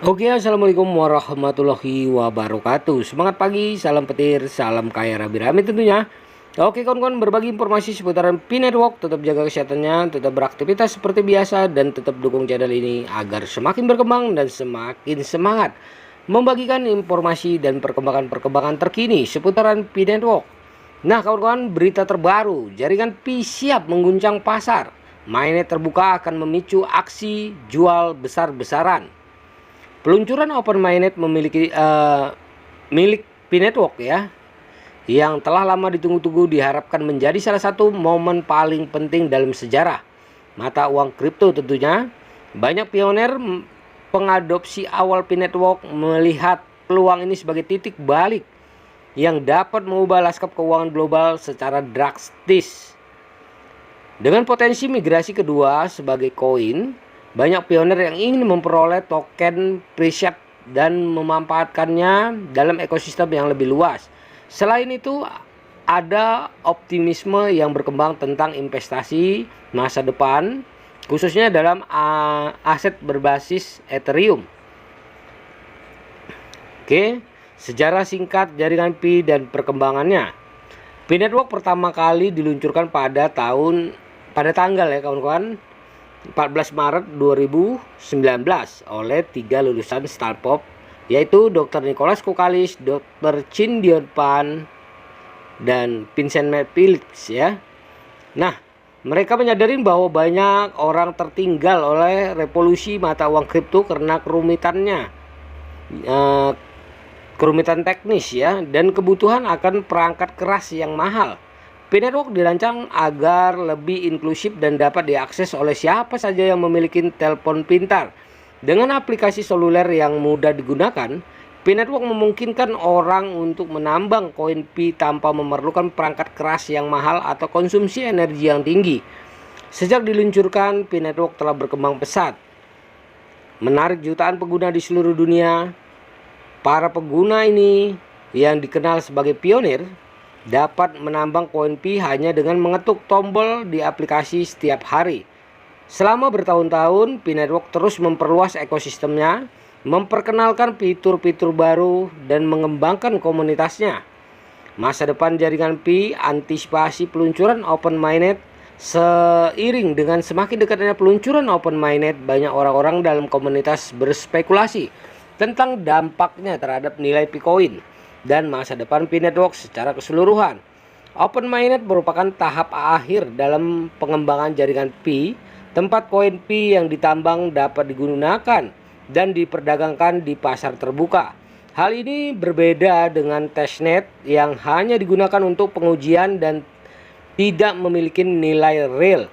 Oke, assalamualaikum warahmatullahi wabarakatuh. Semangat pagi, salam petir, salam kaya rame-rame tentunya. Oke kawan-kawan, berbagi informasi seputaran P-Network. Tetap jaga kesehatannya, tetap beraktivitas seperti biasa, dan tetap dukung channel ini agar semakin berkembang dan semakin semangat membagikan informasi dan perkembangan-perkembangan terkini seputaran P-Network. Nah kawan-kawan, berita terbaru, jaringan Pi siap mengguncang pasar. Mainnet terbuka akan memicu aksi jual besar-besaran. Peluncuran Open Mainnet milik P-Network ya, yang telah lama ditunggu-tunggu diharapkan menjadi salah satu momen paling penting dalam sejarah mata uang kripto tentunya. Banyak pioner pengadopsi awal P-Network melihat peluang ini sebagai titik balik yang dapat mengubah lanskap keuangan global secara drastis. Dengan potensi migrasi kedua sebagai koin, banyak pioner yang ingin memperoleh token preset dan memanfaatkannya dalam ekosistem yang lebih luas. Selain itu, ada optimisme yang berkembang tentang investasi masa depan, khususnya dalam aset berbasis Ethereum. Oke, sejarah singkat jaringan Pi dan perkembangannya. P-Network pertama kali diluncurkan pada tanggal ya kawan-kawan, 14 Maret 2019 oleh 3 lulusan startup, yaitu Dr. Nicholas Kokalis, Dr. Chin Dion Pan, dan Vincent Phillips ya. Nah, mereka menyadari bahwa banyak orang tertinggal oleh revolusi mata uang kripto karena kerumitan teknis ya, dan kebutuhan akan perangkat keras yang mahal. P-Network dirancang agar lebih inklusif dan dapat diakses oleh siapa saja yang memiliki telepon pintar. Dengan aplikasi seluler yang mudah digunakan, P-Network memungkinkan orang untuk menambang koin Pi tanpa memerlukan perangkat keras yang mahal atau konsumsi energi yang tinggi. Sejak diluncurkan, P-Network telah berkembang pesat, menarik jutaan pengguna di seluruh dunia. Para pengguna ini yang dikenal sebagai pionir dapat menambang koin Pi hanya dengan mengetuk tombol di aplikasi setiap hari. Selama bertahun-tahun, P-Network terus memperluas ekosistemnya, memperkenalkan fitur-fitur baru, dan mengembangkan komunitasnya. Masa depan jaringan Pi antisipasi peluncuran Open Mainnet. Seiring dengan semakin dekatnya peluncuran Open Mainnet, banyak orang-orang dalam komunitas berspekulasi tentang dampaknya terhadap nilai Picoin dan masa depan P-Network secara keseluruhan. Open Mainnet merupakan tahap akhir dalam pengembangan jaringan Pi, tempat koin Pi yang ditambang dapat digunakan dan diperdagangkan di pasar terbuka. Hal ini berbeda dengan testnet yang hanya digunakan untuk pengujian dan tidak memiliki nilai real.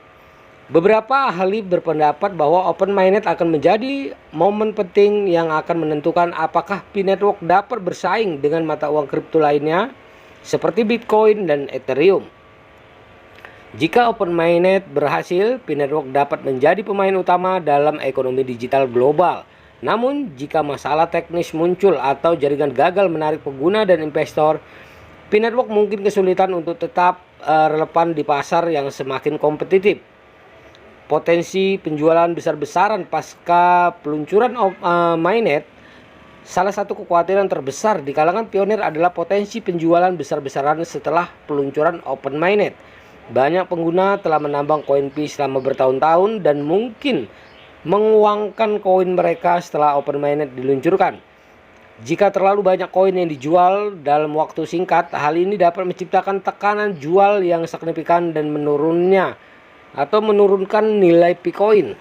Beberapa ahli berpendapat bahwa Open Mainnet akan menjadi momen penting yang akan menentukan apakah P-Network dapat bersaing dengan mata uang kripto lainnya seperti Bitcoin dan Ethereum. Jika Open Mainnet berhasil, P-Network dapat menjadi pemain utama dalam ekonomi digital global. Namun, jika masalah teknis muncul atau jaringan gagal menarik pengguna dan investor, P-Network mungkin kesulitan untuk tetap relevan di pasar yang semakin kompetitif. Potensi penjualan besar-besaran pasca peluncuran Mainnet. Salah satu kekhawatiran terbesar di kalangan pionir adalah potensi penjualan besar-besaran setelah peluncuran Open Mainnet. Banyak pengguna telah menambang koin Pi selama bertahun-tahun dan mungkin menguangkan koin mereka setelah Open Mainnet diluncurkan. Jika terlalu banyak koin yang dijual dalam waktu singkat, hal ini dapat menciptakan tekanan jual yang signifikan dan menurunkan nilai Picoin.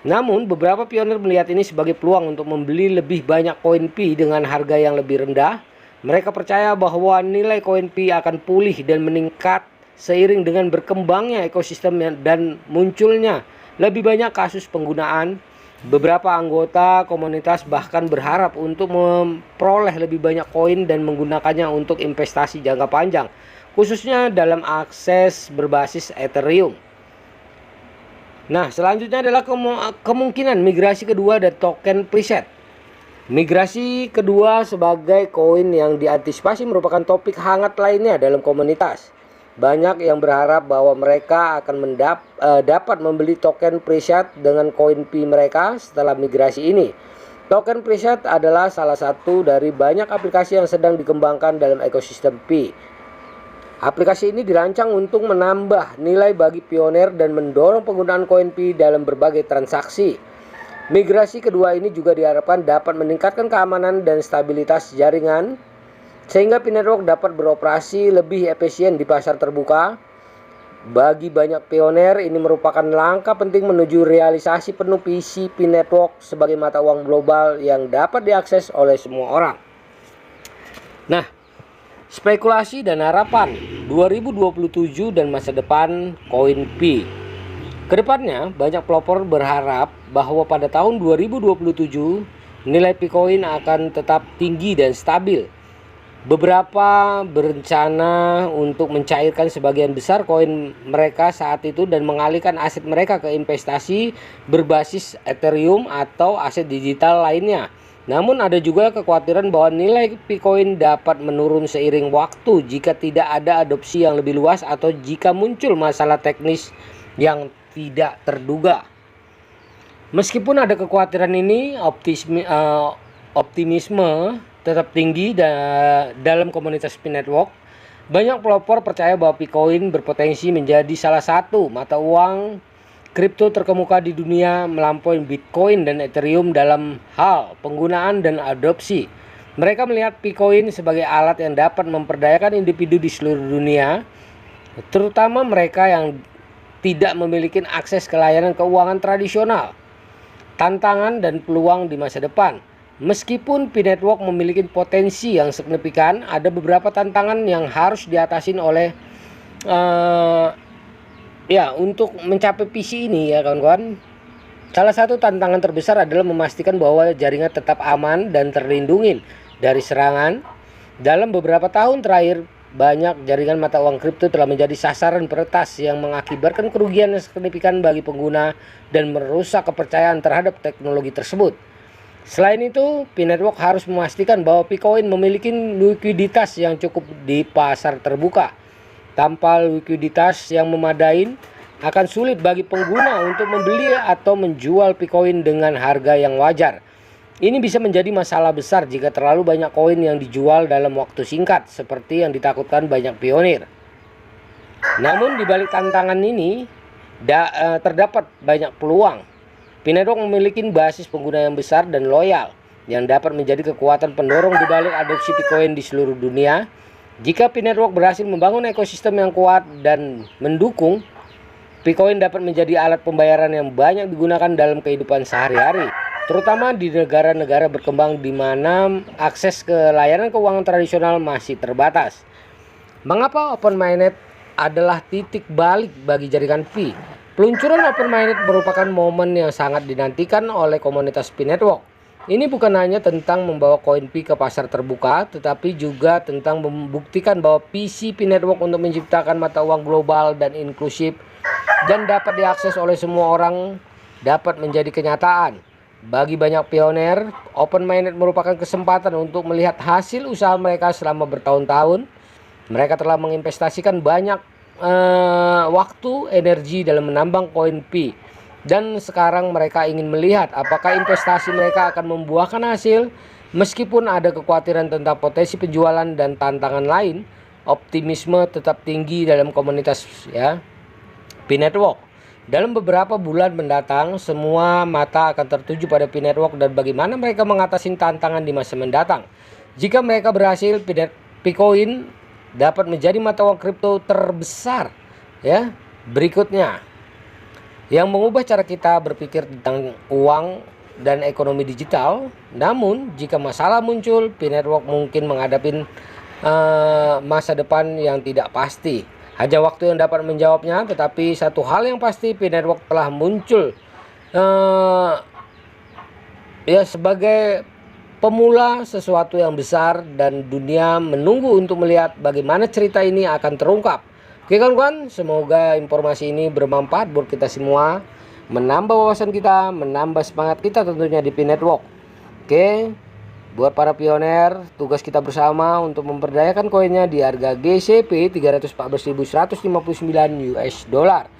Namun, beberapa pionir melihat ini sebagai peluang untuk membeli lebih banyak koin Pi dengan harga yang lebih rendah. Mereka percaya bahwa nilai koin Pi akan pulih dan meningkat seiring dengan berkembangnya ekosistem dan munculnya lebih banyak kasus penggunaan. Beberapa anggota komunitas bahkan berharap untuk memperoleh lebih banyak koin dan menggunakannya untuk investasi jangka panjang, khususnya dalam akses berbasis Ethereum. Nah, selanjutnya adalah kemungkinan migrasi kedua dari token preset. Migrasi kedua sebagai koin yang diantisipasi merupakan topik hangat lainnya dalam komunitas. Banyak yang berharap bahwa mereka akan dapat membeli token preset dengan koin Pi mereka setelah migrasi ini. Token preset adalah salah satu dari banyak aplikasi yang sedang dikembangkan dalam ekosistem Pi. Aplikasi ini dirancang untuk menambah nilai bagi pioner dan mendorong penggunaan koin Pi dalam berbagai transaksi. Migrasi kedua ini juga diharapkan dapat meningkatkan keamanan dan stabilitas jaringan, sehingga Pi Network dapat beroperasi lebih efisien di pasar terbuka. Bagi banyak pioner, ini merupakan langkah penting menuju realisasi penuh Pi Network sebagai mata uang global yang dapat diakses oleh semua orang. Nah, spekulasi dan harapan 2027 dan masa depan koin Pi. Kedepannya, banyak pelopor berharap bahwa pada tahun 2027 nilai Pi Coin akan tetap tinggi dan stabil. Beberapa berencana untuk mencairkan sebagian besar koin mereka saat itu dan mengalihkan aset mereka ke investasi berbasis Ethereum atau aset digital lainnya. Namun ada juga kekhawatiran bahwa nilai Bitcoin dapat menurun seiring waktu jika tidak ada adopsi yang lebih luas atau jika muncul masalah teknis yang tidak terduga. Meskipun ada kekhawatiran ini, optimisme tetap tinggi dalam komunitas Pi Network. Banyak pelopor percaya bahwa Bitcoin berpotensi menjadi salah satu mata uang kripto terkemuka di dunia, melampaui Bitcoin dan Ethereum dalam hal penggunaan dan adopsi. Mereka melihat Bitcoin sebagai alat yang dapat memperdayakan individu di seluruh dunia, terutama mereka yang tidak memiliki akses ke layanan keuangan tradisional. Tantangan dan peluang di masa depan. Meskipun Pi Network memiliki potensi yang signifikan, ada beberapa tantangan yang harus diatasin oleh untuk mencapai visi ini ya kawan-kawan. Salah satu tantangan terbesar adalah memastikan bahwa jaringan tetap aman dan terlindungi dari serangan. Dalam beberapa tahun terakhir, banyak jaringan mata uang kripto telah menjadi sasaran peretas yang mengakibatkan kerugian yang signifikan bagi pengguna dan merusak kepercayaan terhadap teknologi tersebut. Selain itu, Pi Network harus memastikan bahwa Bitcoin memiliki likuiditas yang cukup di pasar terbuka. Tanpa likuiditas yang memadai, akan sulit bagi pengguna untuk membeli atau menjual Bitcoin dengan harga yang wajar. Ini bisa menjadi masalah besar jika terlalu banyak koin yang dijual dalam waktu singkat, seperti yang ditakutkan banyak pionir. Namun di balik tantangan ini, terdapat banyak peluang. Pi Network memiliki basis pengguna yang besar dan loyal yang dapat menjadi kekuatan pendorong di balik adopsi Bitcoin di seluruh dunia. Jika Pi Network berhasil membangun ekosistem yang kuat dan mendukung, Bitcoin dapat menjadi alat pembayaran yang banyak digunakan dalam kehidupan sehari-hari, terutama di negara-negara berkembang di mana akses ke layanan keuangan tradisional masih terbatas. Mengapa Open Mainnet adalah titik balik bagi jaringan Pi? Peluncuran Open Mainnet merupakan momen yang sangat dinantikan oleh komunitas Pi Network. Ini bukan hanya tentang membawa koin Pi ke pasar terbuka, tetapi juga tentang membuktikan bahwa visi Pi Network untuk menciptakan mata uang global dan inklusif dan dapat diakses oleh semua orang dapat menjadi kenyataan. Bagi banyak pioner, Open Mainnet merupakan kesempatan untuk melihat hasil usaha mereka selama bertahun-tahun. Mereka telah menginvestasikan banyak waktu, energi dalam menambang koin Pi, dan sekarang mereka ingin melihat apakah investasi mereka akan membuahkan hasil. Meskipun ada kekhawatiran tentang potensi penjualan dan tantangan lain, optimisme tetap tinggi dalam komunitas Pi Network. Dalam beberapa bulan mendatang, semua mata akan tertuju pada Pi Network dan bagaimana mereka mengatasi tantangan di masa mendatang. Jika mereka berhasil, Bitcoin dapat menjadi mata uang kripto terbesar berikutnya yang mengubah cara kita berpikir tentang uang dan ekonomi digital. Namun jika masalah muncul, Pi Network mungkin menghadapi masa depan yang tidak pasti. Hanya waktu yang dapat menjawabnya, tetapi satu hal yang pasti, Pi Network telah muncul sebagai pemula sesuatu yang besar, dan dunia menunggu untuk melihat bagaimana cerita ini akan terungkap. Oke kawan-kawan, semoga informasi ini bermanfaat buat kita semua, menambah wawasan kita, menambah semangat kita tentunya di Pi Network. Oke, buat para pioner, tugas kita bersama untuk memperdayakan koinnya di harga GCP 314.159 US dollar.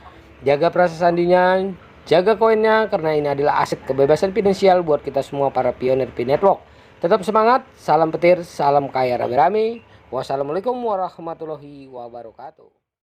Jaga perasa sandinya, Jaga koinnya karena ini adalah aset kebebasan finansial buat kita semua para pionir P-Network. Tetap semangat, salam petir, salam kaya rame-rame. Wassalamualaikum warahmatullahi wabarakatuh.